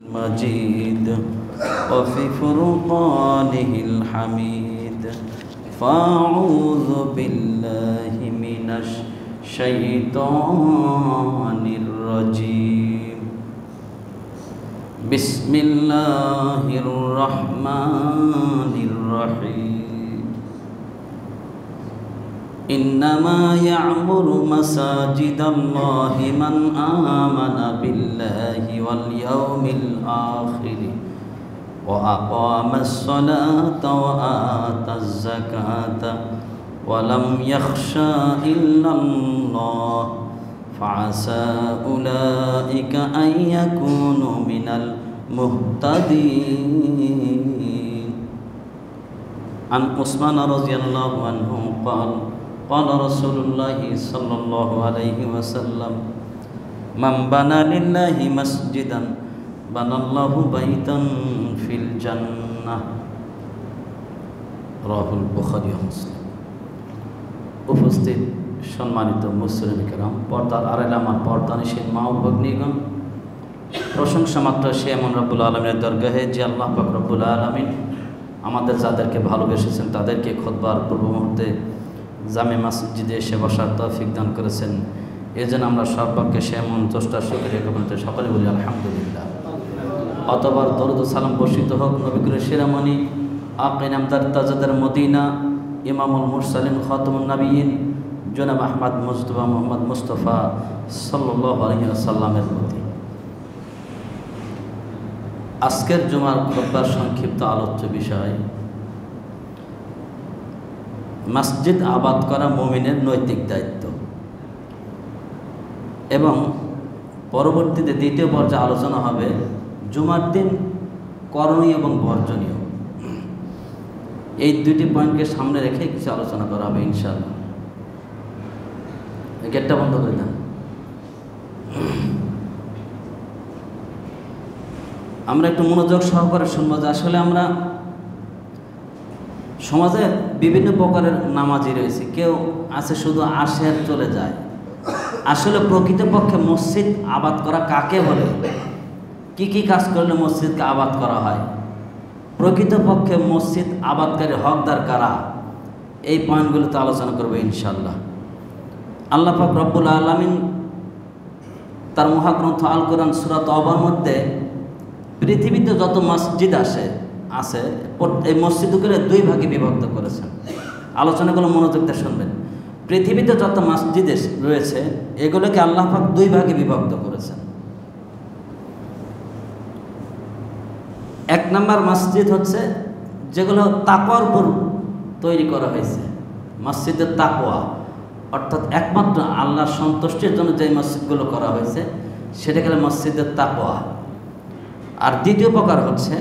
مجيد وفي فرقانه الحميد فأعوذ بالله من الشيطان الرجيم بسم الله الرحمن الرحيم إنما يعمر مساجد الله من آمن بالله واليوم الآخر وأقام الصلاة وآتى الزكاة ولم يخشى إلا الله فعسى أولئك أن يكونوا من المهتدين. عن عثمان رضي الله عنه قال قال رسول الله صلى الله عليه وسلم من بنى لله مسجدا بنى الله بيتا في الجنة رواه البخاري ومسلم. উপস্থিত সম্মানিত মুসলিম কিরাম, পর্দার আড়ালে আমার পর্দানিশীল মা ও ভগ্নীগণ, প্রশংসা মাত্র সে এমন রব্বুল আলমিনের দরগাহে যে আল্লাহ পাক রব্বুল আলমিন আমাদের যাদেরকে ভালোবেসেছেন তাদেরকে খুতবার পূর্ব মুহূর্তে জামে মসজিদে এসে বসার তৌফিক দান করেছেন। এই জন্য আমরা সর্বপক্ষে সে এমন চেষ্টা শুকরিয়া জ্ঞাপন করতে সকলে বলি আলহামদুলিল্লাহ। অতবার দরুদ ও সালাম বর্ষিত হোক নবী করিম শিরোমণি আকিন নামদার তাজাদার মদিনা ইমামুল মুরসালিন খাতামুন নবিয়্যিন জনাব আহমদ মুজতবা মুহাম্মদ মুস্তাফা সাল্লাল্লাহু আলাইহি ওয়াসাল্লামের প্রতি। আজকের জুমার খুতবার সংক্ষিপ্ত আলোচ্য বিষয় মসজিদ আবাদ করা মুমিনের নৈতিক দায়িত্ব এবং পরবর্তীতে দ্বিতীয় পর্যায়ে আলোচনা হবে জুমার দিন করণীয় এবং বর্জনীয়। এই দুটি পয়েন্টকে সামনে রেখে কিছু আলোচনা করা হবে ইনশাআল্লাহ। গেটটা বন্ধ করে দেন। আমরা একটু মনোযোগ সহকারে শুনবো যে আসলে আমরা সমাজে বিভিন্ন প্রকারের নামাজি রয়েছে। কেউ আছে শুধু আসে আর চলে যায়। আসলে প্রকৃতপক্ষে মসজিদ আবাদ করা কাকে বলে, কি কি কাজ করলে মসজিদকে আবাদ করা হয়, প্রকৃতপক্ষে মসজিদ আবাদকারী হকদার কারা, এই পয়েন্টগুলোতে আলোচনা করবো ইনশাআল্লাহ। আল্লাহ পাক রব্বুল আলামিন তার মহাগ্রন্থ আল কোরআন সূরা তাওবার মধ্যে পৃথিবীতে যত মসজিদ আছে এই মসজিদগুলো দুই ভাগে বিভক্ত করেছেন। আলোচনাগুলো মনোযোগ দিয়ে শুনবেন। পৃথিবীতে যত মসজিদ রয়েছে এগুলোকে আল্লাহ পাক দুই ভাগে বিভক্ত করেছেন। এক নম্বর মসজিদ হচ্ছে যেগুলো তাকওয়ার উপর তৈরি করা হয়েছে, মসজিদের তাকওয়া, অর্থাৎ একমাত্র আল্লাহর সন্তুষ্টির জন্য যে মসজিদগুলো করা হয়েছে সেটা হলো মসজিদের তাকওয়া। আর দ্বিতীয় প্রকার হচ্ছে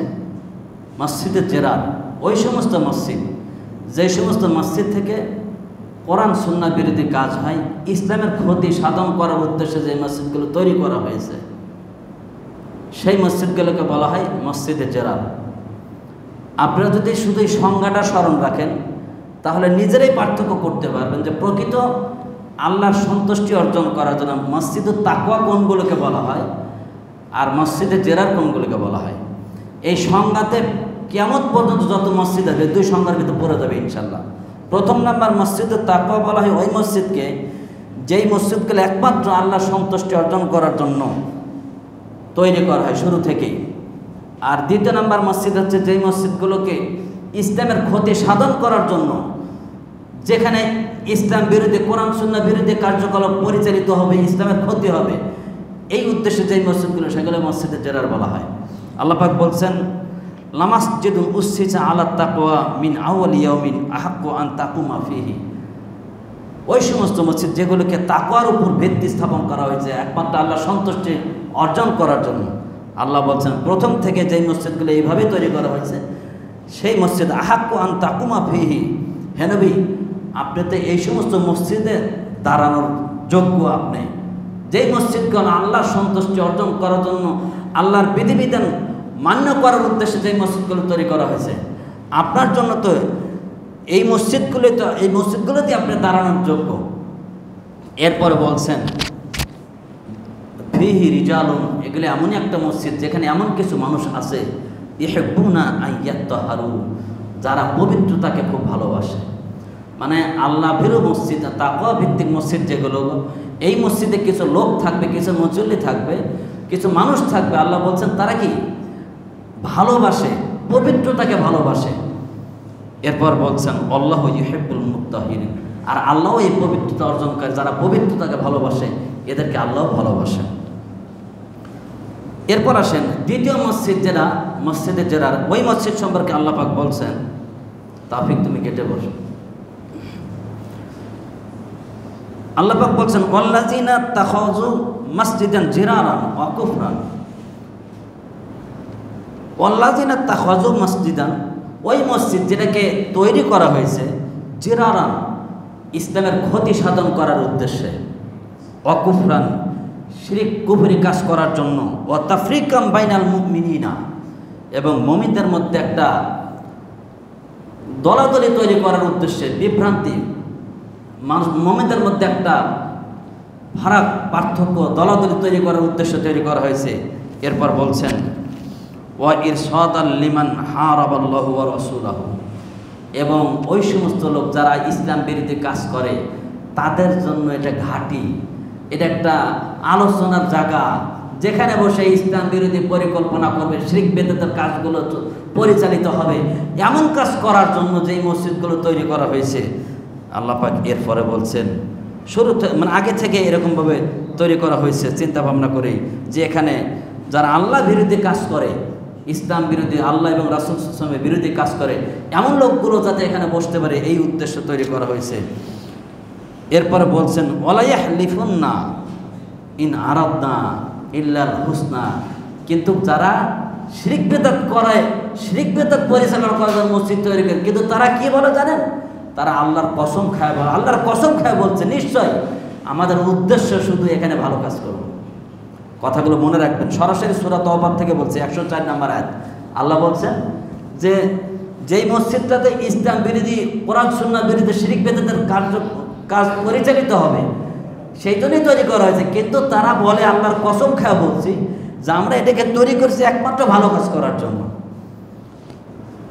মসজিদের জেরার, ওই সমস্ত মসজিদ যে সমস্ত মসজিদ থেকে কোরআন সুন্নাহ বিরোধী কাজ হয়, ইসলামের ক্ষতি সাধন করার উদ্দেশ্যে যে মসজিদগুলো তৈরি করা হয়েছে সেই মসজিদগুলোকে বলা হয় মসজিদের জেরার। আপনারা যদি শুধু এই সংজ্ঞাটা স্মরণ রাখেন তাহলে নিজেরাই পার্থক্য করতে পারবেন যে প্রকৃত আল্লাহর সন্তুষ্টি অর্জন করার জন্য মসজিদের তাকওয়া কোনগুলোকে বলা হয় আর মসজিদের জেরার কোনগুলোকে বলা হয়। এই সংজ্ঞাতে কিয়ামত পর্যন্ত যত মসজিদ আছে দুই সংজ্ঞার ভিতরে পড়ে যাবে ইনশাআল্লাহ। প্রথম নাম্বার মসজিদের তাকওয়া বলা হয় ওই মসজিদকে যেই মসজিদগুলো একমাত্র আল্লাহর সন্তুষ্টি অর্জন করার জন্য তৈরি করা হয় শুরু থেকেই। আর দ্বিতীয় নাম্বার মসজিদ হচ্ছে যেই মসজিদগুলোকে ইসলামের ক্ষতি সাধন করার জন্য, যেখানে ইসলাম বিরোধী কোরআন সুন্নাহ বিরোধী কার্যকলাপ পরিচালিত হবে, ইসলামের ক্ষতি হবে, এই উদ্দেশ্যে যেই মসজিদগুলো সেগুলো মসজিদের জেরার বলা হয়। আল্লাহ পাক বলছেন লামাসজিদুন উসসিসা আলাত তাকওয়া মিন আউয়ালি ইয়াউমিন আহাক্কু আন তাকুমা ফিহি। ওই সমস্ত মসজিদ যেগুলোকে তাকওয়ার উপর ভিত্তি স্থাপন করা হয়েছে একমাত্র আল্লাহর সন্তুষ্টি অর্জন করার জন্য, আল্লাহ বলছেন প্রথম থেকে যেই মসজিদগুলো এইভাবে তৈরি করা হয়েছে সেই মসজিদ আহাক্কু আন তাকুমা ফিহি। হে নবী, আপনি তো এই সমস্ত মসজিদে দাঁড়ানোর যোগ্য। আপনি যেই মসজিদগুলো আল্লাহর সন্তুষ্টি অর্জন করার জন্য আল্লাহর বিধিবিধান মান্য করার উদ্দেশ্যে যেই মসজিদগুলো তৈরি করা হয়েছে, আপনার জন্য তো এই মসজিদগুলোতে আপনি দাঁড়ানোর যোগ্য। এরপরে বলছেন ফিহি রিজালুন, এগুলি এমনই একটা মসজিদ যেখানে এমন কিছু মানুষ আছে ইহিব্বুনা আন ইয়াত্তাহারু, যারা পবিত্রতাকে খুব ভালোবাসে। মানে আল্লাহ ভীরু মসজিদ, তাকওয়া ভিত্তিক মসজিদ যেগুলো, এই মসজিদে কিছু লোক থাকবে, কিছু মুসল্লি থাকবে, কিছু মানুষ থাকবে, আল্লাহ বলছেন তারা কি ভালোবাসে, পবিত্রতাকে ভালোবাসে। এরপর বলছেন আল্লাহু ইউহিব্বুল মুত্তাহিরিন, আর আল্লাহ এই পবিত্রতা অর্জন করে, যারা পবিত্রতাকে ভালোবাসে এদেরকে আল্লাহ ভালোবাসেন। এরপর আসেন দ্বিতীয় মসজিদ, যেটা মসজিদে জেরার, ওই মসজিদ সম্পর্কে আল্লাহ পাক বলছেন, তাফিক তুমি কেটে বসো। আল্লাহ পাক বলছেন ওয়াল্লাযিনা তাখাযু মসজিদান জিরারান ওয়া কুফরান, ওয়াল্লাযিনা তাখাযু মসজিদান, ওই মসজিদ যেটাকে তৈরি করা হয়েছে জিরারান, ইসলামের ক্ষতি সাধন করার উদ্দেশ্যে, ওয়া কুফরান, শিরক কুফরি কাজ করার জন্য, ওয়া তাফরিকাম বাইনাল মুমিনিনা, এবং মুমিনদের মধ্যে একটা দলাদলি তৈরি করার উদ্দেশ্যে, বিভ্রান্তি, মানুষ মুমিনদের মধ্যে একটা ফারাক, পার্থক্য, দলাদলি তৈরি করার উদ্দেশ্যে তৈরি করা হয়েছে। এরপর বলছেন ওয়া ইরশাদাল লিমান হারাবাল্লাহু ওয়া রাসূলাহু, এবং ওই সমস্ত লোক যারা ইসলাম বিরোধী কাজ করে তাদের জন্য এটা ঘাঁটি, এটা একটা আলোচনার জায়গা, যেখানে বসে ইসলাম বিরোধী পরিকল্পনা করবে, শিরক বিদআতের কাজগুলো পরিচালিত হবে, এমন কাজ করার জন্য যেই মসজিদগুলো তৈরি করা হয়েছে। আল্লাহ পাক এরপরে বলছেন শুরুতে, মানে আগে থেকে এরকমভাবে তৈরি করা হয়েছে চিন্তা ভাবনা করেই, যে এখানে যারা আল্লাহ বিরোধী কাজ করে, ইসলাম বিরোধী, আল্লাহ এবং রাসূল সাল্লাল্লাহু আলাইহি ওয়াসাল্লামের বিরোধী কাজ করে, এমন লোকগুলো যাতে এখানে বসতে পারে, এই উদ্দেশ্য তৈরি করা হয়েছে। এরপরে বলছেন ওয়ালা ইয়াহলিফুন্না ইন আরাদনা ইল্লাল হুসনা, কিন্তু যারা শিরক বিদআত করে, শিরক বিদআত পরিচালনা করার জন্য মসজিদ তৈরি করে, কিন্তু তারা কি বলে জানেন, তারা আল্লাহর কসম খায় বলে, আল্লাহর কসম খায় বলছে নিশ্চয় আমাদের উদ্দেশ্য শুধু এখানে ভালো কাজ করব। কথাগুলো মনে রাখবেন, সরাসরি সূরা তাওবা থেকে বলছে, 104 নম্বর আয়াত। আল্লাহ বলছেন যে যেই মসজিদটাতে ইসলাম বিরোধী, কোরআন সুন্নাহ বিরোধী, শিরক বিদআতের কাজ পরিচালিত হবে, সেই জন্যই তৈরি করা হয়েছে, কিন্তু তারা বলে আল্লাহর কসম খায় বলছি যে আমরা এটাকে তৈরি করছি একমাত্র ভালো কাজ করার জন্য।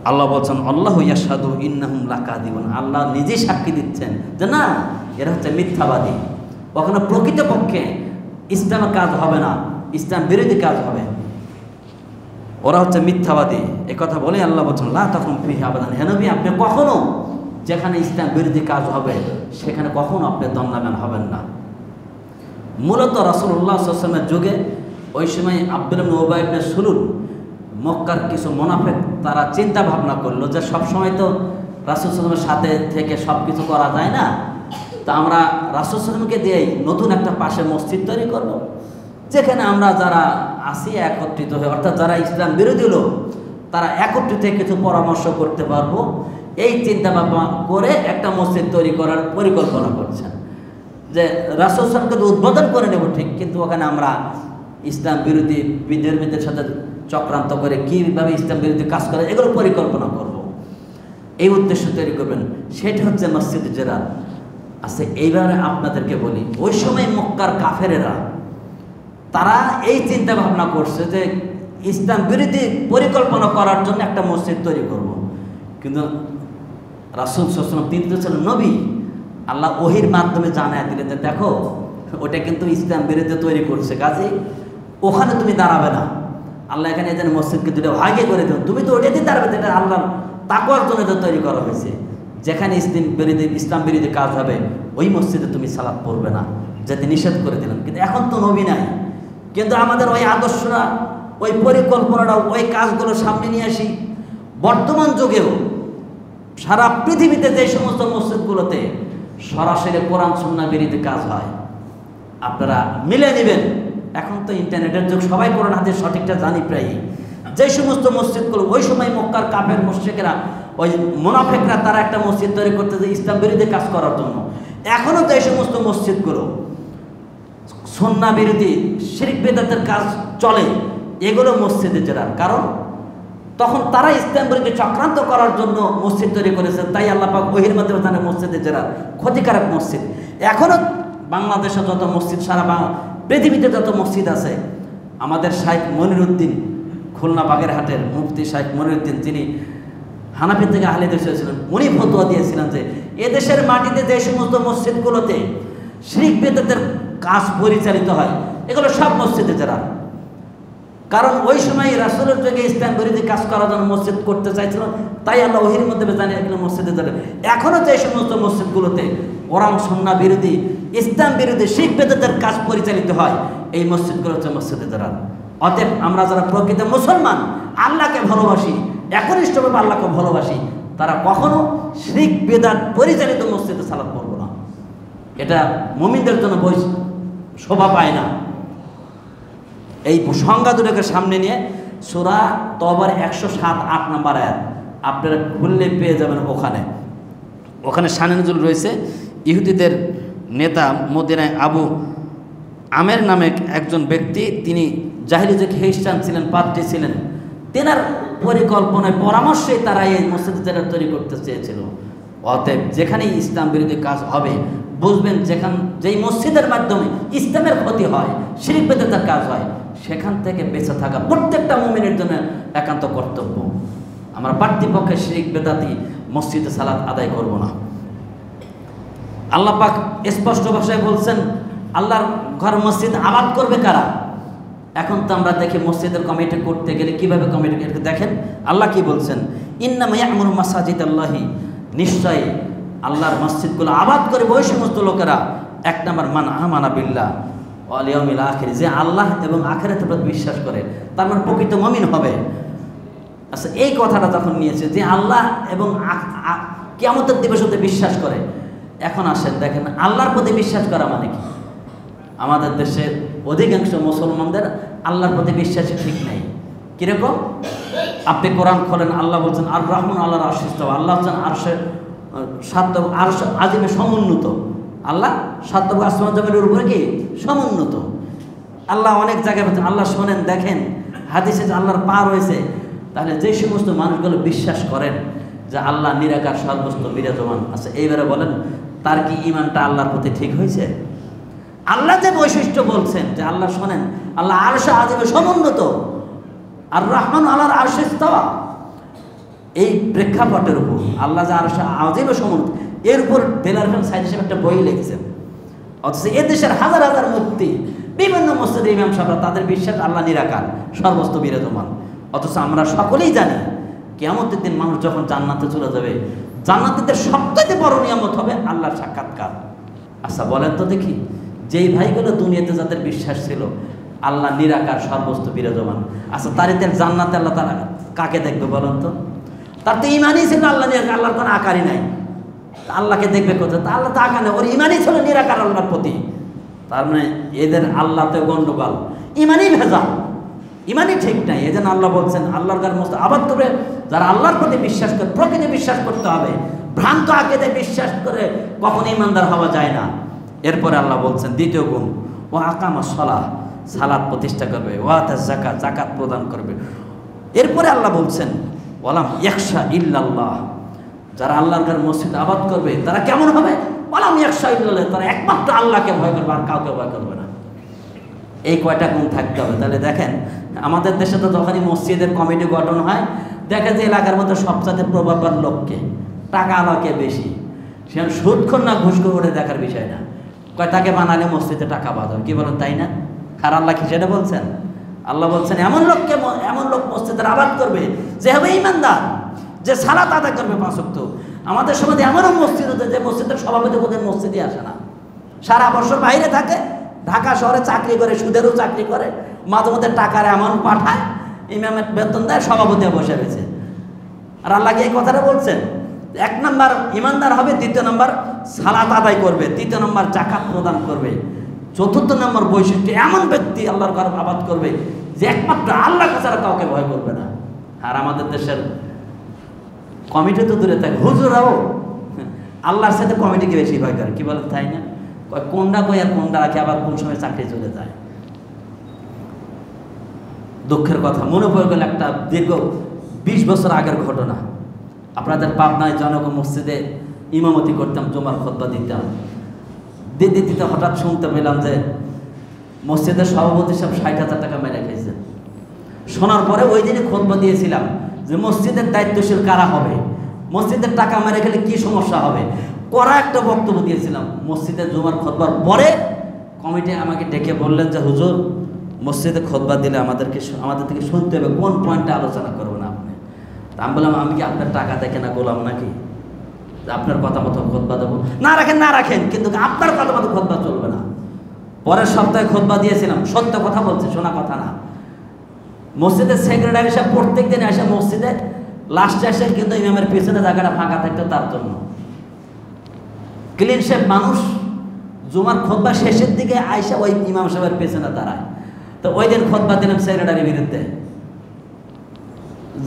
আল্লাহ বলছেন আল্লাহু ইয়াশহাদু ইন্নাহুম লাকাযিবুন, আল্লাহ নিজেই সাক্ষী দিচ্ছেন যে না, এরা হচ্ছে মিথ্যাবাদী, কখনো প্রকৃতপক্ষে ইসলামের কাজ হবে না, ইসলাম বিরোধী কাজ হবে, ওরা হচ্ছে মিথ্যাবাদী। একথা বলে আল্লাহ বলছেন লা তাকুম ফিহি আবাদান, হে নবী আপনি কখনো যেখানে ইসলাম বিরোধী কাজ হবে সেখানে কখনো আপনি দণ্ডায়মান হবেন না। মূলত রাসূলুল্লাহ সাল্লাল্লাহু আলাইহি ওয়াসাল্লামের যুগে ওই সময় আব্দুল্লাহ ইবনে উবাই ইবনে সুলুল, মক্কার কিছু মুনাফিক, তারা চিন্তা ভাবনা করলো যে সবসময় তো রাসূল সাল্লাল্লাহু আলাইহি ওয়াসাল্লামের সাথে থেকে সব কিছু করা যায় না, তা আমরা রাসূল সাল্লাল্লাহু আলাইহি ওয়াসাল্লামকে দিয়েই নতুন একটা পাশে মসজিদ তৈরি করব, যেখানে আমরা যারা আসি একত্রিত হয়ে, অর্থাৎ যারা ইসলাম বিরোধী লোক তারা একত্রিত কিছু পরামর্শ করতে পারবো, এই চিন্তা ভাবনা করে একটা মসজিদ তৈরি করার পরিকল্পনা করছেন। যে রাসূল সাল্লাল্লাহু আলাইহি ওয়াসাল্লামকে উদ্বোধন করে নেব ঠিক, কিন্তু ওখানে আমরা ইসলাম বিরোধী বিধর্মীদের সাথে চক্রান্ত করে কীভাবে ইসলাম বিরোধী কাজ করে এগুলো পরিকল্পনা করব, এই উদ্দেশ্য তৈরি করবেন, সেটা হচ্ছে মসজিদ জিরার। আচ্ছা এইবারে আপনাদেরকে বলি, ওই সময় মক্কার কাফেরেরা তারা এই চিন্তা ভাবনা করছে যে ইসলাম বিরোধী পরিকল্পনা করার জন্য একটা মসজিদ তৈরি করব, কিন্তু রাসূল সাল্লাল্লাহু আলাইহি ওয়াসাল্লাম তিনি তো ছিলেন নবী, আল্লাহ ওহির মাধ্যমে জানায় দিলেন যে দেখো ওটা কিন্তু ইসলাম বিরোধী তৈরি করছে, কাজে ওখানে তুমি দাঁড়াবে না, আল্লাহ এখানে যেন মসজিদকে দুটো ভাগে করে দেন, তুমি তো ওটাতেই দাঁড়াবে, যেটা আল্লাহর তাকওয়ার জন্য এটা তৈরি করা হয়েছে, যেখানে ইসলাম বিরোধী কাজ হবে ওই মসজিদে তুমি সালাত পড়বে না, যাতে নিষেধ করে দিলেন। কিন্তু এখন তো নবী নাই, কিন্তু আমাদের ওই আদর্শরা, ওই পরিকল্পনাটা, ওই কাজগুলো সামনে নিয়ে আসি। বর্তমান যুগেও সারা পৃথিবীতে যে সমস্ত মসজিদগুলোতে সরাসরি কোরআন সুন্নাহ বিরোধী কাজ হয় আপনারা মিলে নেবেন, এখন তো ইন্টারনেটের যুগ, সবাই কোরআন হাদিস সঠিকটা জানি প্রায়, যে সমস্ত মসজিদগুলো ওই সময় মক্কার কাফের মুশরিকরা, ওই মুনাফিকরা তারা একটা মসজিদ তৈরি করতে যে ইসলাম বিরোধী কাজ করার জন্য, এখনও যে সমস্ত মসজিদগুলো সুন্নাহ বিরোধী শিরক বিদআতের কাজ চলে, এগুলো মসজিদে জেরার। কারণ তখন তারা ইসলাম বিরোধী চক্রান্ত করার জন্য মসজিদ তৈরি করেছে, তাই আল্লাহ পাক ওহীর মাধ্যমে জানে মসজিদে জেরার ক্ষতিকারক মসজিদ। এখনও বাংলাদেশে যত মসজিদ, সারা পৃথিবীতে যত মসজিদ আছে, আমাদের শাইখ মনিরুদ্দিন, খুলনা বাগেরহাটের মুফতি শাইখ মনিরুদ্দিন, যিনি হানাফি থেকে আহলে হাদিস ছিলেন, উনি ফতোয়া দিয়েছিলেন যে এদেশের মাটিতে যে সমস্ত মসজিদগুলোতে শিরক বিদআতের কাজ পরিচালিত হয়, এগুলো সব মসজিদে যারা, কারণ ওই সময় রাসূলের যুগে ইসলাম বিরোধী কাজ করার জন্য মসজিদ করতে চাইছিল, তাই আল্লাহ ওহীর মধ্যে জানিয়ে এগুলো মসজিদে যারা। এখনও যে সমস্ত মসজিদগুলোতে কোরআন সুন্নাহ বিরোধী, ইসলাম বিরোধী শিরক বিদআতের কাজ পরিচালিত হয়, এই মসজিদগুলো হচ্ছে মসজিদে যারা। অতএব আমরা যারা প্রকৃত মুসলমান, আল্লাহকে ভালোবাসি, একনিষ্ঠভাবে আল্লাহকে ভালোবাসি, তারা কখনো শিরক বিদআত পরিচালিত মসজিদে সালাত পড়ব না। এটা মুমিনদের জন্য শোভা পায় না। এই সংজ্ঞা দুটোকে সামনে নিয়ে সূরা তওবার 107-8 নম্বর আয়াত আপনারা খুললে পেয়ে যাবেন। ওখানে শানে নজুল রয়েছে। ইহুদিদের নেতা মদিনায় আবু আমের নামে একজন ব্যক্তি, তিনি জাহিলি যুগে খ্রিস্টান ছিলেন, পাদ্রী ছিলেন। তেনার পরিকল্পনায় পরামর্শে তারা এই মসজিদ যেটা তৈরি করতে চেয়েছিল। অতএব যেখানেই ইসলাম বিরোধী কাজ হবে, বুঝবেন যেই মসজিদের মাধ্যমে ইসলামের ক্ষতি হয়, শিরক বিদআতের কাজ হয়, সেখান থেকে বেঁচে থাকা প্রত্যেকটা মুমিনের জন্য একান্ত কর্তব্য। আমরা পার্থিপক্ষে শিরক বিদআতি মসজিদে সালাত আদায় করব না। আল্লাহ পাক স্পষ্ট ভাষায় বলছেন, আল্লাহর ঘর মসজিদ আবাদ করবে কারা? এখন তো আমরা দেখি মসজিদের কমিটি করতে গেলে কিভাবে কমিটি দেখেন, আল্লাহ কি বলছেন, ইন্নামা ইয়া'মুরু মাসাজিদাল্লাহি, নিশ্চয়ই আল্লাহর মসজিদগুলো আবাদ করবে ওই সমস্ত লোকেরা, এক নম্বর মান আমানা বিল্লাহ ওয়াল ইয়াউমিল আখির, যে আল্লাহ এবং আখিরাতের প্রতি বিশ্বাস করে, তার মানে প্রকৃত মুমিন হবে। আচ্ছা, এই কথাটা যখন নিয়েছে যে আল্লাহ এবং কিয়ামতের দিবসে বিশ্বাস করে, এখন আসেন দেখেন আল্লাহর প্রতি বিশ্বাস করা মানে কি? আমাদের দেশের অধিকাংশ মুসলমানদের আল্লাহর প্রতি বিশ্বাসই ঠিক নেই। কিরকম? আপনি কোরআন খোলেন, আল্লাহ বলছেন আর রহমান আল্লাহর আরশে ইস্তাওয়া, আল্লাহ হচ্ছেন আরশে আরশ আজিমে সমুন্নত, আল্লাহ সাত আসমান জমিনের উপরে কি সমুন্নত। আল্লাহ অনেক জায়গায় বলছেন, আল্লাহ শোনেন, দেখেন হাদিসে যে আল্লাহর পা রয়েছে। তাহলে যে সমস্ত মানুষগুলো বিশ্বাস করেন যে আল্লাহ নিরাকার সর্বস্ত বিরাজমান আছে, এইবারে বলেন তার কি ঈমানটা আল্লাহর প্রতি ঠিক হয়েছে? আল্লাহ যে বৈশিষ্ট্য বলছেন যে আল্লাহ শোনেন, আল্লাহ আরশে আজিমে সমুন্নত, আর রহমান আল্লাহর আরশে ইস্তাওয়া, এই প্রেক্ষাপটের উপর আল্লাহ যে আরশে আজিমে সমুন্নত, এর উপর দেলার সাইদ হিসেবে একটা বই লিখছেন। অথচ এ দেশের হাজার হাজার মুফতি, বিভিন্ন মসজিদে ইমাম সাহেবরা, তাদের বিশ্বাস আল্লাহ নিরাকার সর্বস্ত বিরাজমান। অথচ আমরা সকলেই জানি কিয়ামতের দিন মানুষ যখন জান্নাতে চলে যাবে, জান্নাতীদের সবচেয়ে বড় নিয়ামত হবে আল্লাহর সাক্ষাৎকার। আচ্ছা বলেন তো দেখি, যেই ভাইগুলো দুনিয়াতে যাদের বিশ্বাস ছিল আল্লাহ নিরাকার সর্বস্ত বিরাজমান, আচ্ছা তারিতের জান্নাতে আল্লাহ তারা কাকে দেখবে বলেন তো? তার তো ইমানই ছিল আল্লাহ নিরাকার, আল্লাহর কোনো আকারই নাই, আল্লাহকে দেখবে কোথায়? তা আল্লাহ তো আকার নেই, ওর ইমানই ছিল নিরাকার আল্লাহর প্রতি। তার মানে এদের আল্লাহতে গন্ডগোল, ইমানই ভেজাল, ইমানই ঠিক নাই। এই জন্য আল্লাহ বলছেন আল্লাহর ঘর মসজিদ আবাদ করে যারা আল্লাহর প্রতি বিশ্বাস করে, প্রকৃতি বিশ্বাস করতে হবে। ভ্রান্ত আকিদে বিশ্বাস করে কখনো ইমানদার হওয়া যায় না। এরপরে আল্লাহ বলছেন দ্বিতীয় গুণ, ও আকামাস সালাহ, সালাত প্রতিষ্ঠা করবে, ও আতাজ যাকাত, যাকাত প্রদান করবে। এরপরে আল্লাহ বলছেন ওয়ালাম ইয়াখশা ইল্লাল্লাহ, যারা আল্লাহর ঘর মসজিদ আবাদ করবে তারা কেমন হবে? ওয়ালাম ইয়াখশা ইল্লাল্লাহ, তারা একমাত্র আল্লাহকে ভয় করবে, আর কাউকে ভয় করবে না। এই কয়টা গুণ থাকতে হবে। তাহলে দেখেন আমাদের দেশে তো যখনই মসজিদের কমিটি গঠন হয়, দেখা যায় এলাকার মধ্যে সবচেয়ে প্রভাববান লোককে, টাকা আলাকে বেশি, সে সুদখোর না ঘুষখোর ওটা দেখার বিষয় না, কয় তাকে বানালে মসজিদে টাকা বাঁধাবে, কি বলেন তাই না? আর আল্লাহ কি সেটা বলছেন? আল্লাহ বলছেন এমন লোক মসজিদের আবাদ করবে যে হবে ইমানদার, যে সালাত আদায় করবে 5 ওয়াক্ত। আমাদের সমাজে এমনও মসজিদ হতে যে মসজিদের সভাপতি কোথায় মসজিদে আসে না, সারা বছর বাইরে থাকে, ঢাকা শহরে চাকরি করে, সুদেরও চাকরি করে, মাঝে মধ্যে টাকার এমন পাঠায়, ইমামের বেতন দেয়, সভাপতি বসে রয়েছে। আর আল্লাহ কি এই কথাটা বলছেন? 1 নম্বর ইমানদার হবে, 2 নম্বর সালাত আদায় করবে, 3 নম্বর যাকাত প্রদান করবে, 4 নম্বর বৈশিষ্ট্য এমন ব্যক্তি আল্লাহর ঘর আবাদ করবে যে একমাত্র আল্লাহ ছাড়া কাউকে ভয় করবে না। আর আমাদের দেশের কমিটি তো দূরে থাকে, হুজুরাও আল্লাহর সাথে কমিটিকে বেশি ভয় করে, কি বলেন তাই না? কোনটা কই আর কোনটা রাখে, আবার কোন সময় চাকরি চলে যায়। দুঃখের কথা মনে পড়ে গেল একটা দীর্ঘ 20 বছর আগের ঘটনা। আপনাদের পাবনায় জনক মসজিদে ইমামতি করতাম, জুমার খুতবা দিতাম। দিতে হঠাৎ শুনতে পেলাম যে মসজিদের সভাপতি সব 60,000 টাকা মেরে খেয়েছেন। শোনার পরে ওই দিনে খুতবা দিয়েছিলাম যে মসজিদের দায়িত্বশীল কারা হবে, মসজিদের টাকা মেরে খেলে কি সমস্যা হবে, কড়া একটা বক্তব্য দিয়েছিলাম। মসজিদের জুমার খুতবার পরে কমিটি আমাকে ডেকে বললেন যে হুজুর, মসজিদে খুতবা দিলে আমাদের থেকে শুনতে হবে কোন পয়েন্টে আলোচনা করবেন আপনি। তা আমি বললাম, আমি কি আপনার টাকা দেখে না গোলাম নাকি, আপনার কথা মতো খুতবা দেবো? না রাখেন, কিন্তু আপনার কথা মতো খুতবা চলবে না। পরের সপ্তাহে খুতবা দিয়েছিলাম, সত্য কথা বলছি, শোনা কথা না। মসজিদের সেক্রেটারি সাহেব প্রত্যেক দিন এসে মসজিদে লাস্টে এসে কিন্তু ইমামের পিছনে জায়গাটা ফাঁকা থাকতো তার জন্য। ক্লিন শেপ মানুষ জুমার খুতবা শেষের দিকে আইসা ওই ইমাম সাহেবের পেছনে দাঁড়ায়। তো ওই দিন খুতবা দিলাম সেক্রেটারির বিরুদ্ধে।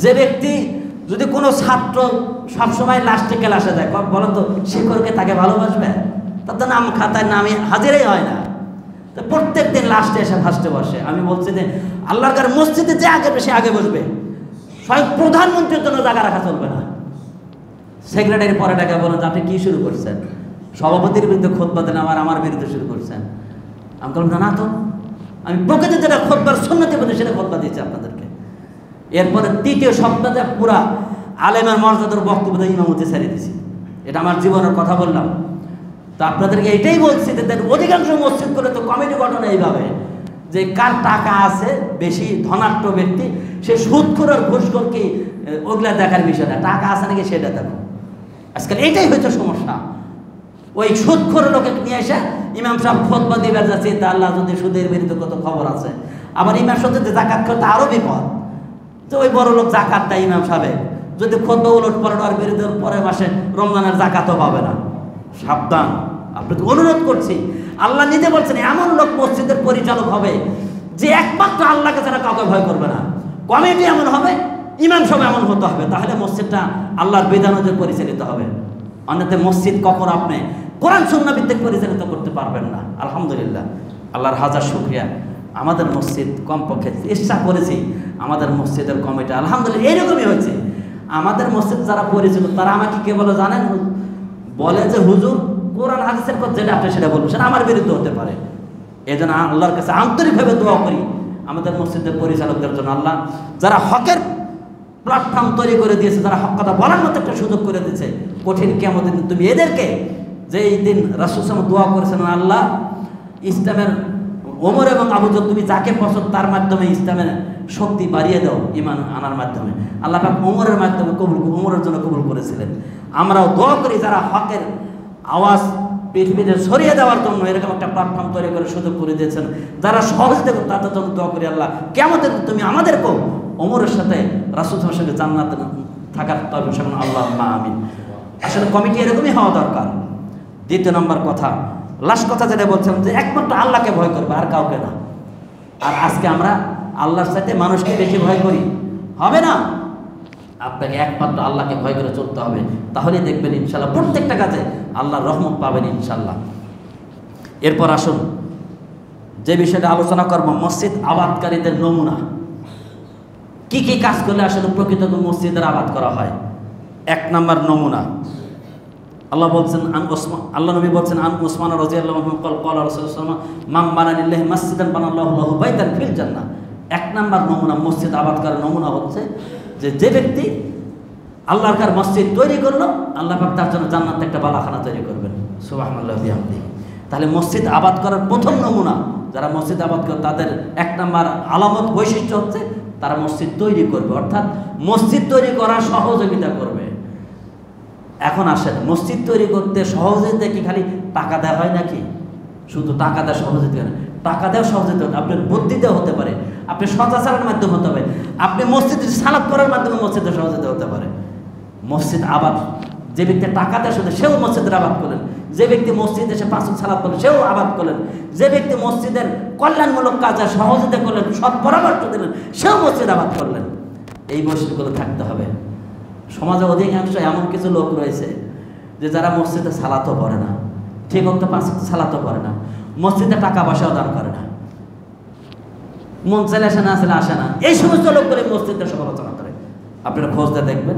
যে ব্যক্তি যদি কোনো ছাত্র সবসময় লাস্টে ক্লাসে যায়, বলেন তো শিক্ষককে তাকে ভালোবাসবে? তার তো নাম খাতায় নামে হাজিরাই হয় না। তো প্রত্যেক দিন লাস্টে এসে ফার্স্টে বসে। আমি বলছি যে আল্লাহর ঘর মসজিদে যে আগে বসে আগে বসবে, স্বয়ং প্রধানমন্ত্রীর জন্য জায়গা রাখা চলবে না। সেক্রেটারি পরে টাকা বলেন যে আপনি কি শুরু করছেন? সভাপতির বিরুদ্ধে খুতবা দেন, আমার বিরুদ্ধে শুরু করছেন। আমি বললাম না তো, আমি প্রকৃতি যেটা খুতবার সুন্নতের মধ্যে সেটা খুতবা দিয়েছি আপনাদেরকে। এরপরে তৃতীয় সপ্তাহে পুরা আলেমের মর্যাদার বক্তব্য দিয়ে ইমামতি ছেড়ে দিয়েছি। এটা আমার জীবনের কথা বললাম। তো আপনাদেরকে এটাই বলছি যে অধিকাংশ মসজিদ করে তো কমিটি গঠন এইভাবে যে কার টাকা আছে বেশি, ধনাঢ্য ব্যক্তি সে সুদখোর আর ঘুষখোরকে ওগুলা দেখার বিষয় না, টাকা আছে নাকি সেটা দেখো। আজকাল এইটাই হচ্ছে সমস্যা। ওই সুদখোর লোকে নিয়ে এসে ইমাম সাহেব খুতবা দিবার যাচ্ছে, তা আল্লাহ যদি সুদের বিরুদ্ধে কত খবর আছে। আবার ইমাম সাহেব জাকাত করতে আরো বিপদ, যে ওই বড় লোক জাকাত দেয় ইমাম সাহেব, যদি খুতবা উলট পালট আর বিরুদ্ধে পরের মাসে রমজানের জাকাতও পাবে না। সাবধান, আপনাকে অনুরোধ করছি। আল্লাহ নিজে বলছেন এমন লোক মসজিদের পরিচালক হবে যে একমাত্র আল্লাহকে ছাড়া কাউকে ভয় করবে না। কমিটি এমন হবে, ইমাম সাহেব এমন হতে হবে, তাহলে মসজিদটা আল্লাহর বিধান অনুযায়ী পরিচালিত হবে। অন্যথায় মসজিদ কখনো আপনি কোরআন সুন্নাহ ভিত্তিক পরিচালিত করতে পারবেন না। আলহামদুলিল্লাহ, আল্লাহর হাজার শুকরিয়া, আমাদের মসজিদ কমপক্ষে চেষ্টা করেছি, আমাদের মসজিদের কমিটি আলহামদুলিল্লাহ এইরকমই হয়েছে। আমাদের মসজিদ যারা পরিচিত তারা আমাকে কে বলে জানেন? বলে যে হুজুর কোরআন হাদিসের কথা যেটা আপনি সেটা বলবেন, সেটা আমার বিরুদ্ধে হতে পারে। এই জন্য আল্লাহর কাছে আন্তরিকভাবে দোয়া করি আমাদের মসজিদের পরিচালকদের জন্য। আল্লাহ যারা হকের প্ল্যাটফর্ম তৈরি করে দিয়েছে, যারা হক কথা বলার মতো একটা সুযোগ করে দিয়েছে, কঠিন কিয়ামতের দিন তুমি এদেরকে, যে এই দিন রাসূল সাল্লাল্লাহু আলাইহি ওয়াসাল্লাম দোয়া করেছেন, আল্লাহ ইসলামের ওমর এবং আবু বকর তুমি যাকে পছন্দ তার মাধ্যমে ইসলামের শক্তি বাড়িয়ে দাও ঈমান আনার মাধ্যমে। আল্লাহ পাক ওমরের মাধ্যমে ওমরের জন্য কবুল করেছিলেন। আমরাও দোয়া করি যারা হকের আওয়াজ পৃথিবীতে ছড়িয়ে দেওয়ার জন্য এরকম একটা প্ল্যাটফর্ম তৈরি করে সুযোগ করে দিয়েছেন, যারা সহজে দেখুন তাদের জন্য দোয়া করি আল্লাহ কিয়ামতের দিন তুমি আমাদেরকেও ওমরের সাথে রাসূল সাল্লাল্লাহু আলাইহি ওয়াসাল্লামের সঙ্গে জান্নাতে থাকার তৌফিক দান। আল্লাহুম্মা আমিন। আসলে কমিটি এরকমই হওয়া দরকার। দ্বিতীয় নম্বর কথা, লাস্ট কথা যেটা বলছিলাম যে একমাত্র আল্লাহকে ভয় করবে আর কাউকে না। আর আজকে আমরা আল্লাহর সাথে মানুষকে বেশি ভয় করি, হবে না। আপনাকে একমাত্র আল্লাহকে ভয় করে চলতে হবে, তাহলে দেখবেন ইনশাল্লাহ প্রত্যেকটা কাজে আল্লাহর রহমত পাবেন ইনশাল্লাহ। এরপর আসুন যে বিষয়টা আলোচনা করব, মসজিদ আবাদকারীদের নমুনা। কি কি কাজ করলে আসলে প্রকৃত মসজিদের আবাদ করা হয়? এক নাম্বার নমুনা, আল্লাহ বলছেন আল্লাহ নবী বলছেন আন উসমান রাদিয়াল্লাহু আনহু ক্বালা রাসূলুল্লাহ সাল্লাল্লাহু আলাইহি ওয়াসাল্লাম মান বানা লিল্লাহি মাসজিদান বানাল্লাহু লাহু বাইতান ফিল জান্নাহ। এক নাম্বার নমুনা, মসজিদ আবাদ করার নমুনা হচ্ছে যে ব্যক্তি আল্লাহর কার মসজিদ তৈরি করলো, আল্লাহ পাক তার জন্য জান্নাতে একটা বালাখানা তৈরি করবেন। সুবহানাল্লাহি ওয়া বিহামদিহি। তাহলে মসজিদ আবাদ করার প্রথম নমুনা, যারা মসজিদ আবাদ করে তাদের এক নাম্বার আলামত বৈশিষ্ট্য হচ্ছে তারা মসজিদ তৈরি করবে, অর্থাৎ মসজিদ তৈরি করার সহযোগিতা করবে। এখন আসেন, মসজিদ তৈরি করতে সহযোগিতা কি খালি টাকা দেওয়া হয় নাকি? শুধু টাকা দেওয়া সহযোগিতা না, টাকা দেওয়া সহযোগিতা আপনার বুদ্ধি দেওয়া হতে পারে, আপনি সদাচারের মাধ্যমে হতে পারে, আপনি মসজিদে সালাত করার মাধ্যমে মসজিদে সহযোগিতা হতে পারে। মসজিদ আবাদ, যে ব্যক্তি টাকা দেওয়ার সাথে সেও মসজিদের আবাদ করলেন, যে ব্যক্তি মসজিদে এসে 5 ওয়াক্ত সালাত করলেন সেও আবাদ করলেন, যে ব্যক্তি মসজিদের কল্যাণমূলক কাজে সহযোগিতা করলেন, সৎ পরামর্শ দিলেন, সেও মসজিদ আবাদ করলেন। এই বৈশিষ্ট্যগুলো থাকতে হবে। সমাজে অধিকাংশ এমন কিছু লোক রয়েছে যে যারা মসজিদে সালাতও পড়ে না, ঠিক মতো 5 ওয়াক্ত সালাতও পড়ে না, মসজিদে টাকা পয়সাও দান করে না, মন চাইলে আসে না, আসলে আসে না, এই সমস্ত লোকগুলো মসজিদের সমালোচনা করে। আপনারা খোঁজ দিয়ে দেখবেন,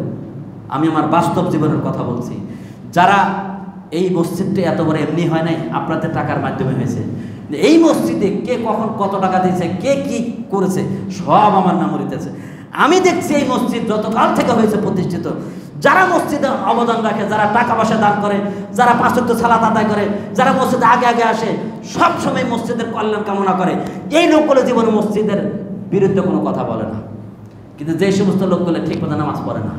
আমি আমার বাস্তব জীবনের কথা বলছি। যারা এই মসজিদটা এত বড় এমনি হয় নাই, আপনাদের টাকার মাধ্যমে হয়েছে। এই মসজিদে কে কখন কত টাকা দিয়েছে, কে কি করেছে, সব আমার নাম উঠেছে। আমি দেখছি এই মসজিদ যতকাল থেকে হয়েছে প্রতিষ্ঠিত, যারা মসজিদে অবদান রাখে, যারা টাকা পয়সা দান করে, যারা পাঁচ ওয়াক্ত সালাত আদায় করে, যারা মসজিদে আগে আগে আসে, সব সময় মসজিদের কল্যাণ কামনা করে, এই লোকগুলো জীবনে মসজিদের বিরুদ্ধে কোনো কথা বলে না। কিন্তু যে সমস্ত লোকগুলো ঠিক মতো নামাজ পড়ে না,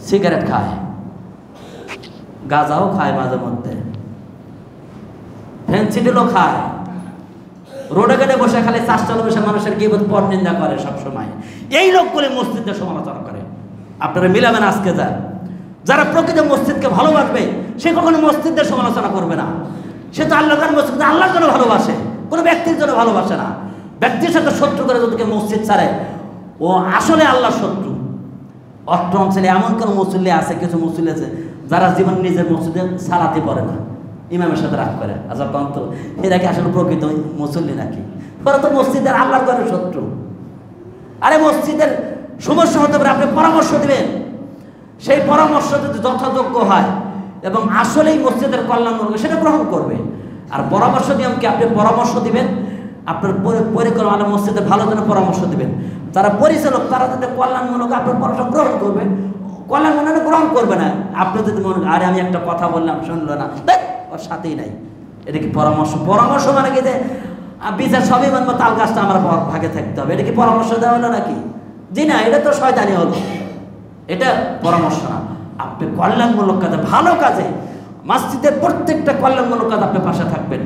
সিগারেট খায়, গাঁজাও খায়, মাঝে মধ্যে ফেন্সিডিলও খায়, রোডে ঘাটে বসে খালি চাষটালে বসে মানুষের গীবত পর নিন্দা করে সব সময়, এই লোকগুলো মসজিদের সমালোচনা করে। আপনারা মিলাবেন আজকে যারা প্রকৃত মসজিদকে ভালোবাসবে, সে কখনো মসজিদের সমালোচনা করবে না। সে তো আল্লাহর মসজিদ আল্লাহর জন্য ভালোবাসে, কোনো ব্যক্তির জন্য ভালোবাসে না। ব্যক্তির সাথে শত্রু করে যদি মসজিদ ছাড়ে, ও আসলে আল্লাহর শত্রু। অষ্টম অঞ্চলে এমন কোনো মুসল্লি আছে, কিছু মুসল্লি আছে যারা জীবন নিজের মসজিদে সালাতে পড়ে না, ইমামের সাথে রাগ করে। আচ্ছা কন্ত এরা কি আসলে প্রকৃত মুসল্লি নাকি? ওরা তো মসজিদের আল্লাহর ঘরের শত্রু। আরে মসজিদের সমস্যা হতে পারে, আপনি পরামর্শ দিবেন, সেই পরামর্শ যদি যথাযোগ্য হয় এবং আসলেই মসজিদের কল্যাণ করবে, সেটা গ্রহণ করবে। আর পরামর্শ নিয়ম কি? আপনি পরামর্শ দিবেন, আপনার পরিকল্পনা মসজিদে ভালো জন্য পরামর্শ দিবেন। যারা পরিচালক তারা যদি কল্যাণমূলক আপনার পরামর্শ গ্রহণ করবে, কল্যাণমূলক গ্রহণ করবে না। আপনি যদি মনে করেন আরে আমি একটা কথা বললাম শুনলো না, ওর সাথেই নাই, এটা কি পরামর্শ? পরামর্শ মানে কি যে বিচার সবই মানবো, তাল গাছটা আমার ভাগে থাকতে হবে, এটা কি পরামর্শ দেওয়া হলো নাকি? জি না, এটা তো শয়তানি হলো, এটা পরামর্শ না। আপনি কল্যাণমূলক কাজে, ভালো কাজে, মসজিদের প্রত্যেকটা কল্যাণমূলক কাজ আপনি পাশে থাকবেন।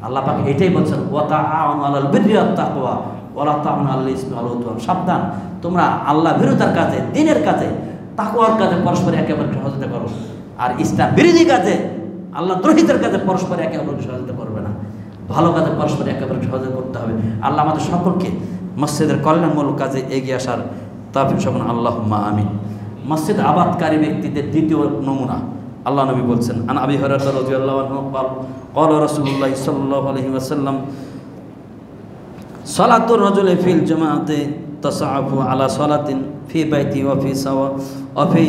আল্লাহ পাক এটাই বলছেন, ওয়া তাআওয়ানু আলাল বিররি ওয়াত তাকওয়া ওয়া লা তাআওয়ানু আলাল ইসমি ওয়াল উদওয়ান। সাবধান, তোমরা আল্লাহ বিরোধিতার কাজে, দ্বীনের কাজে, তাকওয়ার কাজে পরস্পর একে অপরকে সহযোগিতা করো, আর ইসলাম বিরোধী কাজে, আল্লাহ দ্রোহিতার কাজে পরস্পর একে অপরকে সহযোগিতা করবে না। ভালো কাজে পরস্পর একে অপরকে সহযোগিতা করতে হবে। আল্লাহ আমাদের সকলকে মসজিদের কল্যাণমূলক কাজে এগিয়ে আসার তাওফিক দান করুন, আল্লাহুম্মা আমিন। মসজিদ আবাদকারী ব্যক্তিদের দ্বিতীয় নমুনা আল্লাহ নবী বলছেন, আন আবি হুরায়রা রাদিয়াল্লাহু আনহু ক্বালা রাসূলুল্লাহ সাল্লাল্লাহু আলাইহি ওয়াসাল্লাম সালাতুর রাজুলি ফিল জামাআতি তাসাআফু আলা সালাতিন ফি বাইতি ওয়া ফি সাওয়া ওয়া ফি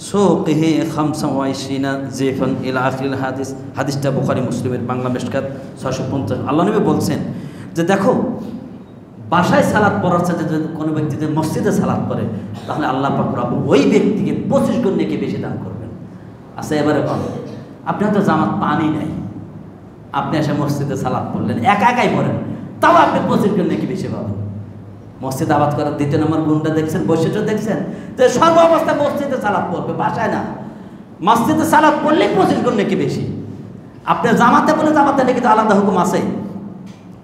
সুকিহি 25 জিফান ইলা আখিরিল হাদিস। হাদিসটা বুখারী মুসলিমের বাংলা মিশকাত 650। আল্লাহ নবী বলছেন যে দেখো, বাসায় সালাত পড়ার সাথে যদি কোনো ব্যক্তি যদি মসজিদে সালাত পড়ে, তাহলে আল্লাহ পাক রব্বুল ওই ব্যক্তিকে 25 গুণ নেকি বেশি দান করবেন। আচ্ছা এবারে বল, আপনি হয়তো জামাত পানি নাই, আপনি এসে মসজিদে সালাত পড়লেন, একা একাই পড়েন, তাও আপনি 25 গুণ নেকি বেশি পাবেন। মসজিদ আবাদ করার দ্বিতীয় নম্বর গুণটা দেখছেন, বৈশিষ্ট্য দেখছেন, যে সর্ব অবস্থায় মসজিদে সালাত পড়বে, বাসায় না। মসজিদে সালাত পড়লেই 25 গুণ নেকি বেশি। আপনি জামাতে বলে জামাতে নাকি তো আলাদা হুকুম আছে,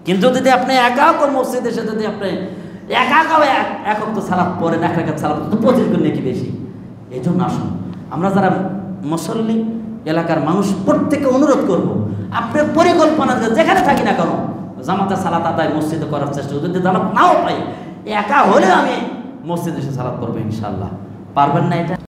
কিন্তু যদি আপনি একাও কোন মসজিদে এসে যদি আপনি একাও একক তো সালাত পড়েন, এক রাকাত সালাত তো 25 গুণ নাকি বেশি। এই জন্য আসুন আমরা যারা মুসল্লি, এলাকার মানুষ, প্রত্যেককে অনুরোধ করব, আপনার পরিকল্পনা যেখানে থাকি না কেন জামাতে সালাত আদায় মসজিদে করার চেষ্টা, যদি জামাত নাও পাই একা হলেও আমি মসজিদে এসে সালাত পড়বো ইনশাআল্লাহ। পারবেন না এটা?